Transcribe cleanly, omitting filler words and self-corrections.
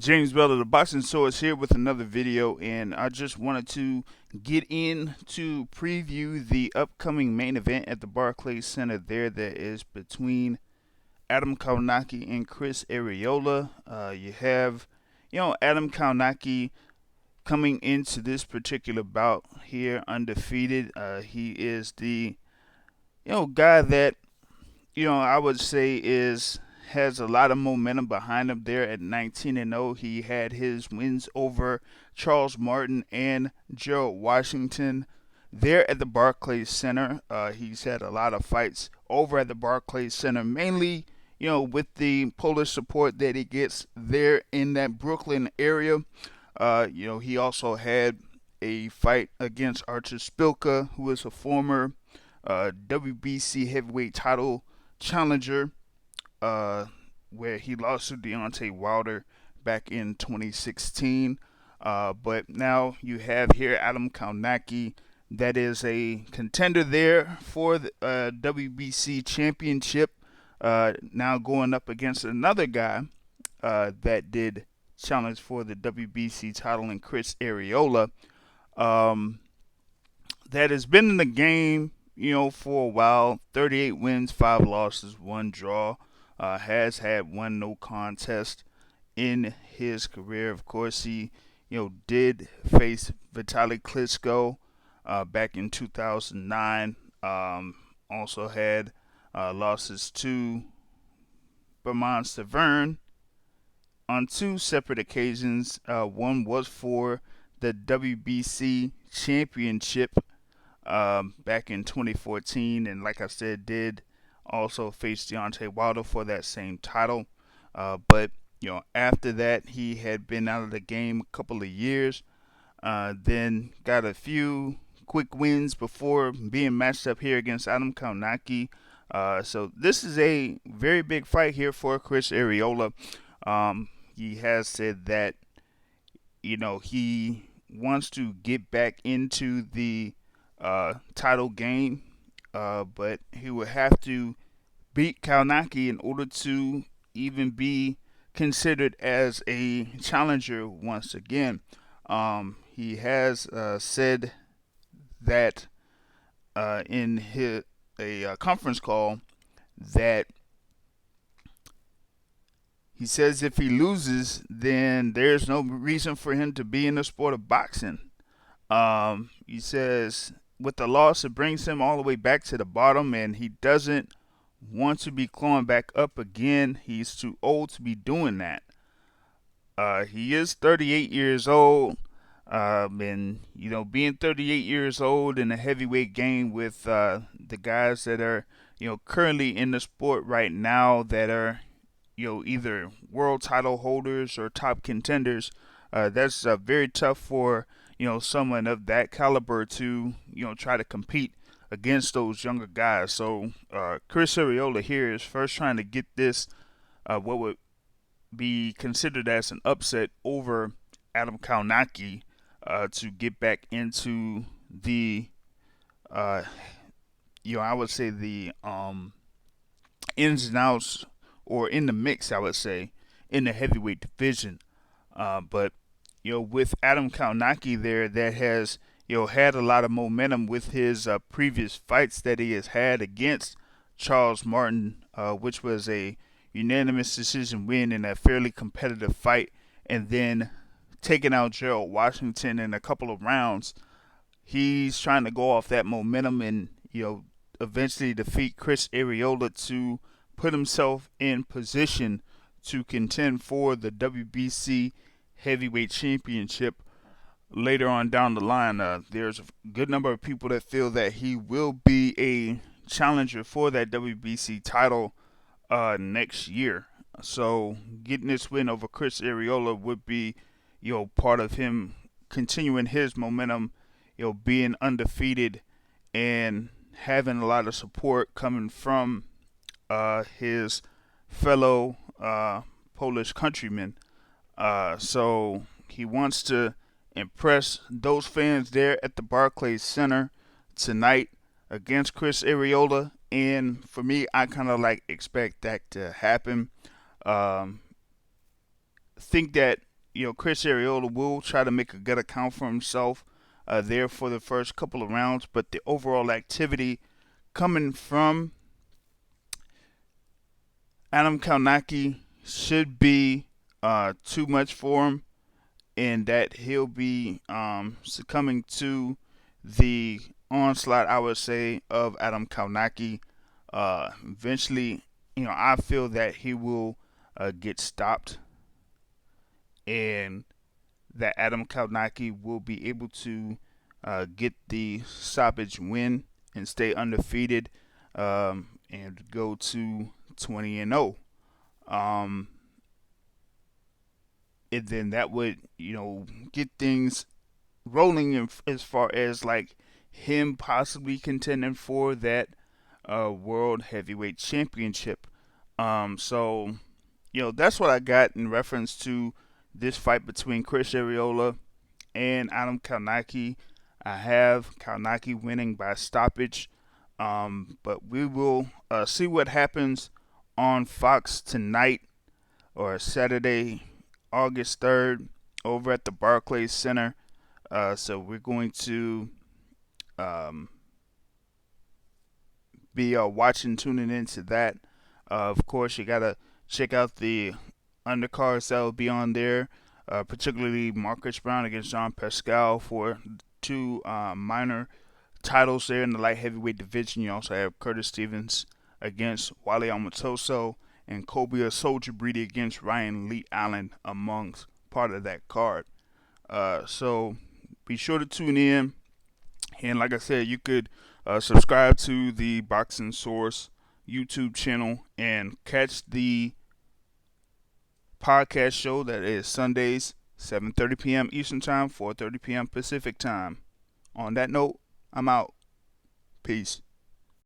James Bell of the Boxing Source here with another video, and I just wanted to get in to preview the upcoming main event at the Barclays Center there that is between Adam Kownacki and Chris Arreola. You have, Adam Kownacki coming into this particular bout here undefeated. He is the, guy that, I would say has a lot of momentum behind him there at 19-0. He had his wins over Charles Martin and Gerald Washington there at the Barclays Center. He's had a lot of fights over at the Barclays Center, mainly, with the Polish support that he gets there in that Brooklyn area. He also had a fight against Artur Spilka, who is a former WBC heavyweight title challenger, where he lost to Deontay Wilder back in 2016. But now you have here Adam Kownacki, that is a contender there for the WBC championship. Now going up against another guy that did challenge for the WBC title, in Chris Arreola, that has been in the game, for a while. 38 wins, 5 losses, 1 draw. Has had 1 no contest in his career. Of course, he, did face Vitaly Klitschko back in 2009. Also had losses to Bermond Severn on 2 separate occasions. One was for the WBC championship back in 2014, and like I said, did also faced Deontay Wilder for that same title. But after that, he had been out of the game a couple of years. Then got a few quick wins before being matched up here against Adam Kownacki. So this is a very big fight here for Chris Arreola. He has said that he wants to get back into the title game, but he would have to beat Kownacki in order to even be considered as a challenger once again. He has said that in a conference call that he says if he loses, then there's no reason for him to be in the sport of boxing. He says with the loss, it brings him all the way back to the bottom, and he doesn't want to be clawing back up again. He's too old to be doing that. He is 38 years old, and being 38 years old in the heavyweight game with the guys that are currently in the sport right now that are either world title holders or top contenders, that's very tough for someone of that caliber to try to compete against those younger guys. So Chris Arreola here is first trying to get this what would be considered as an upset over Adam Kownacki to get back into the I would say the ins and outs, or in the mix, I would say, in the heavyweight division. But with Adam Kownacki there, that has had a lot of momentum with his previous fights that he has had against Charles Martin, which was a unanimous decision win in a fairly competitive fight, and then taking out Gerald Washington in a couple of rounds. He's trying to go off that momentum and eventually defeat Chris Arreola to put himself in position to contend for the WBC heavyweight championship later on down the line. There's a good number of people that feel that he will be a challenger for that WBC title next year. So getting this win over Chris Arreola would be, part of him continuing his momentum, being undefeated and having a lot of support coming from his fellow Polish countrymen. So he wants to impress those fans there at the Barclays Center tonight against Chris Arreola, and for me, I kind of expect that to happen. Think that Chris Arreola will try to make a good account for himself there for the first couple of rounds, but the overall activity coming from Adam Kownacki should be too much for him, and that he'll be succumbing to the onslaught, I would say, of Adam Kownacki. Eventually, I feel that he will get stopped, and that Adam Kownacki will be able to get the stoppage win and stay undefeated and go to 20-0. Um, and then that would, get things rolling as far as like him possibly contending for that World Heavyweight Championship. So, that's what I got in reference to this fight between Chris Arreola and Adam Kownacki. I have Kownacki winning by stoppage, but we will see what happens on Fox tonight or Saturday, August 3rd, over at the Barclays Center. So we're going to be watching, tuning into that. Of course, you got to check out the undercards that will be on there, particularly Marcus Brown against Jean Pascal for two minor titles there in the light heavyweight division. You also have Curtis Stevens against Wale Amatoso and Kobe Soldier Breedy against Ryan Lee Allen amongst part of that card. So be sure to tune in. And like I said, you could subscribe to the Boxing Source YouTube channel and catch the podcast show that is Sundays, 7:30 p.m. Eastern Time, 4:30 p.m. Pacific Time. On that note, I'm out. Peace.